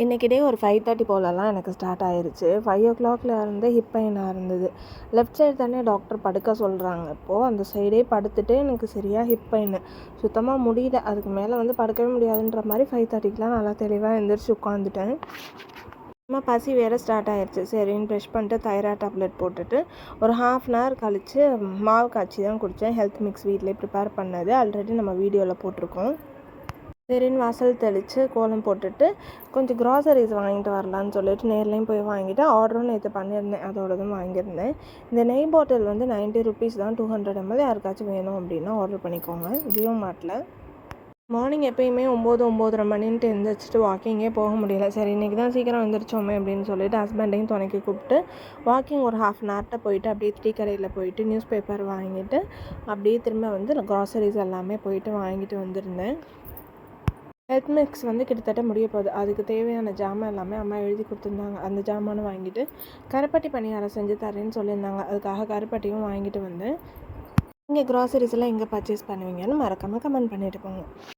இன்றைக்கி டே ஒரு 5:30 போலலாம் எனக்கு ஸ்டார்ட் ஆயிருச்சு. 5:00 இருந்து ஹிப் பெயினாக இருந்தது. லெஃப்ட் சைடு தானே டாக்டர் படுக்க சொல்கிறாங்க. இப்போது அந்த சைடே படுத்துட்டு எனக்கு சரியாக ஹிப் பெயின் சுத்தமாக முடியல. அதுக்கு மேலே படுக்கவே முடியாதுன்ற மாதிரி 5:30க்கெலாம் நல்லா தெளிவாக எழுந்திரிச்சு உட்காந்துட்டேன். பசி வேறு ஸ்டார்ட் ஆயிடுச்சு. சரின்னு ப்ரெஷ் பண்ணிட்டு தைராய்டு டேப்லெட் போட்டுட்டு ஒரு 1/2 hour கழித்து மாவு காய்ச்சி தான் குடித்தேன். ஹெல்த் மிக்ஸ் வீட்டிலே ப்ரிப்பேர் பண்ணது. ஆல்ரெடி நம்ம வீடியோவில் போட்டிருக்கோம். சரின்னு வாசல் தெளித்து கோலம் போட்டுட்டு கொஞ்சம் க்ராசரிஸ் வாங்கிட்டு வரலான்னு சொல்லிட்டு நேர்லேயும் போய் வாங்கிட்டு ஆர்டரும் நேற்று பண்ணியிருந்தேன். அதோடதும் வாங்கியிருந்தேன். இந்த நெய் பாட்டில் 90 rupees தான், 200 ml. யாருக்காச்சும் வேணும் அப்படின்னா ஆர்டர் பண்ணிக்கோங்க ஜியோ மார்ட்டில். மார்னிங் எப்பயுமே 9-9:30 மணின்ட்டு எழுந்திரிச்சிட்டு வாக்கிங்கே போக முடியல. சரி இன்றைக்கி தான் சீக்கிரம் எழுந்திரிச்சோமே அப்படின்னு சொல்லிட்டு ஹஸ்பண்டையும் துணைக்கி கூப்பிட்டு வாக்கிங் ஒரு 1/2 hour போயிட்டு அப்படியே டீ கடையில் போயிட்டு நியூஸ் பேப்பர் வாங்கிட்டு அப்படியே திரும்ப க்ராசரிஸ் எல்லாமே போயிட்டு வாங்கிட்டு வந்திருந்தேன். ஹெல்த் மிக்ஸ் கிட்டத்தட்ட முடிய போகுது. அதுக்கு தேவையான ஜாமான் எல்லாமே அம்மா எழுதி கொடுத்துருந்தாங்க. அந்த ஜாமானும் வாங்கிட்டு கருப்பட்டி பணியாரம் செஞ்சு தரேன்னு சொல்லியிருந்தாங்க. அதுக்காக கருப்பட்டியும் வாங்கிட்டு வந்தேன். நீங்கள் க்ராசரிஸ் எல்லாம் எங்கே பர்ச்சேஸ் பண்ணுவீங்கன்னு மறக்காமல் கமெண்ட் பண்ணிட்டு போங்க.